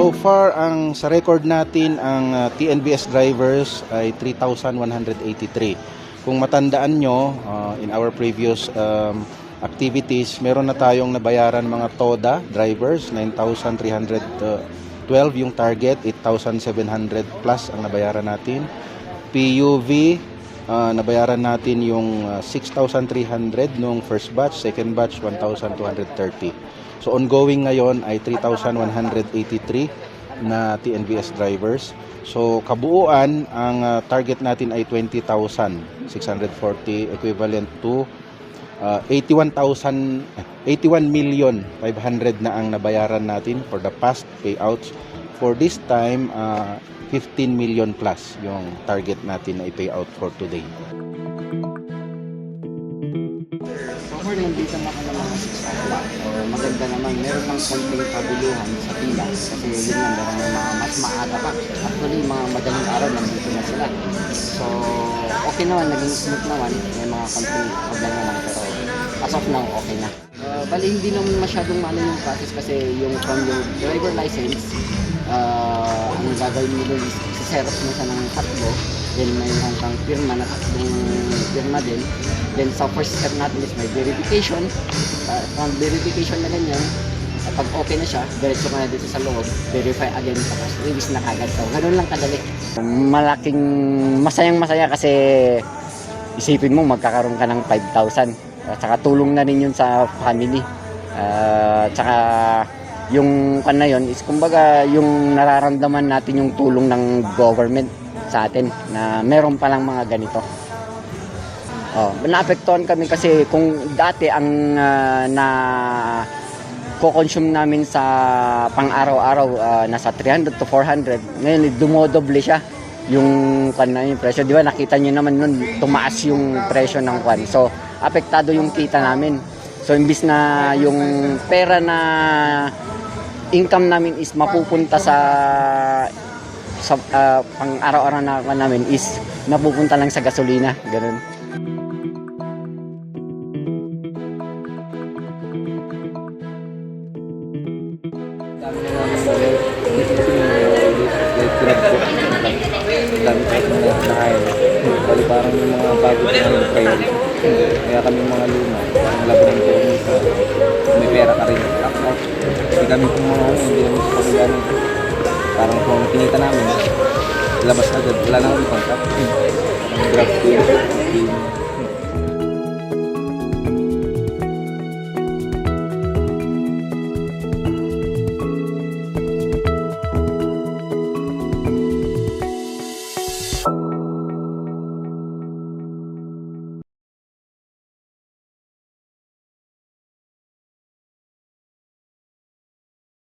So far, sa record natin, ang TNBS drivers ay 3,183. Kung matandaan nyo, in our previous activities, meron na tayong nabayaran mga TODA drivers, 9,312 yung target, 8,700 plus ang nabayaran natin. PUV, nabayaran natin yung 6,300 nung first batch, second batch 1,230. So ongoing ngayon ay 3,183 na TNBS drivers. So kabuuan ang target natin ay 20,640, equivalent to 81,500,000 na ang nabayaran natin for the past payouts. For this time, 15 million plus yung target natin na i-payout for today. So nandito na ka naman sa Sala. Maganda naman, meron ng konting kabuluhan sa pila kasi yun nga, meron mga mas maaga pa. Actually, mga madaling araw nandito na sila. So, okay naman, naging smooth naman. May mga konting problema lang pero as of now, okay na. Bali, hindi naman masyadong maano yung process kasi yung from your driver license, ang gagawin mo doon is xerox mo siya ng tatlo, then mayroon kang pirma na tatlong pirma din. Then sa first step natin is may verification. From verification na ganyan, pag okay na siya, diretso ka na dito sa loob, verify again, tapos release na kagad. So, ganun lang kadali. Malaking masayang-masaya kasi isipin mo magkakaroon ka ng 5,000. At saka tulong na rin yun sa family. At saka yung kan na yun is kumbaga yung nararamdaman natin yung tulong ng government sa atin na meron palang mga ganito. Naapektuhan kami kasi kung dati ang na ko-consume namin sa pang-araw-araw nasa 300 to 400, ngayon dumodoble siya yung yung presyo. Di ba nakita niyo naman nun tumaas yung presyo ng kwan. So apektado yung kita namin. So imbis na yung pera na income namin is mapupunta sa pang-araw-araw na namin is napupunta lang sa gasolina, ganun. Dami kahit mga nakain. Bali parang yung mga bago na yung priority. Kaya kami mga luma, ang laban ko may pera ka rin. Hindi kami kung mga hindi namin sa pagkaganon. Parang kung kinita namin, labas agad, wala na kami contact. Parang grab to